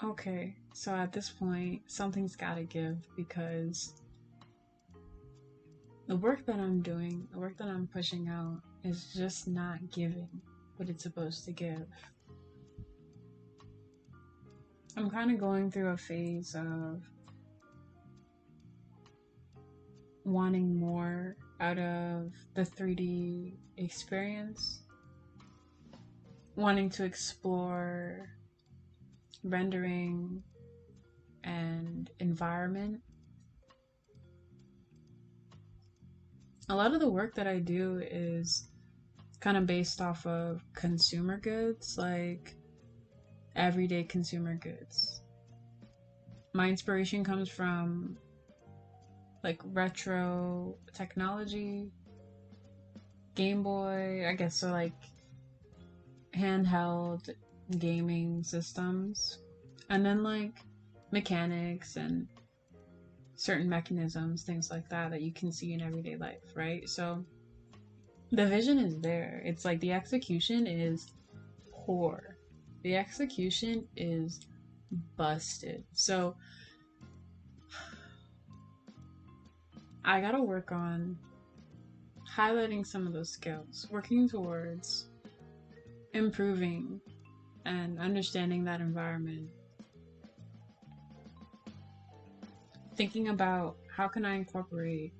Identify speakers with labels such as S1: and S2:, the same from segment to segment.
S1: okay, so at this point, something's gotta give because the work that I'm doing, the work that I'm pushing out, is just not giving what it's supposed to give. I'm kind of going through a phase of wanting more out of the 3D experience, wanting to explore rendering and environment. A lot of the work that I do is kind of based off of consumer goods, like everyday consumer goods. My inspiration comes from like retro technology, Game Boy, I guess, so like handheld gaming systems, and then like mechanics and certain mechanisms, things like that that you can see in everyday life, right? So the vision is there. It's like the execution is poor. The execution is busted. So I gotta work on highlighting some of those skills, working towards improving and understanding that environment, thinking about how can I incorporate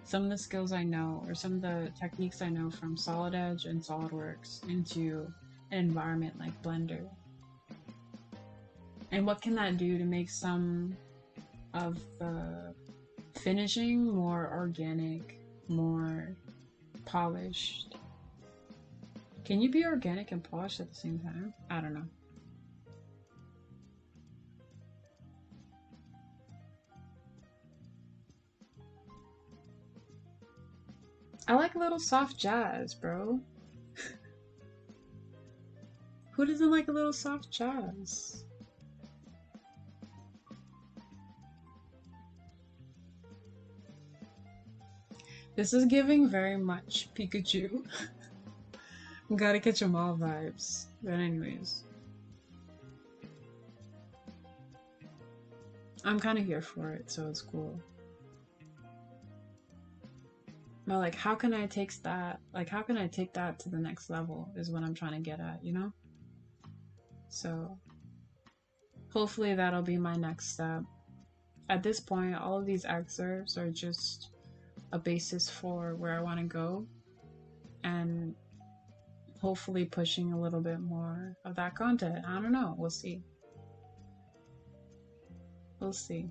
S1: some of the skills I know or some of the techniques I know from Solid Edge and SolidWorks into an environment like Blender. And what can that do to make some of the finishing more organic, more polished? Can you be organic and polished at the same time? I don't know. I like a little soft jazz, bro. Who doesn't like a little soft jazz? This is giving very much Pikachu. Gotta catch 'em all vibes. But anyways, I'm kind of here for it, so it's cool. But like, how can I take that? Like, how can I take that to the next level? Is what I'm trying to get at, you know? So hopefully that'll be my next step. At this point, all of these excerpts are just a basis for where I want to go, and hopefully pushing a little bit more of that content. I don't know. We'll see. We'll see.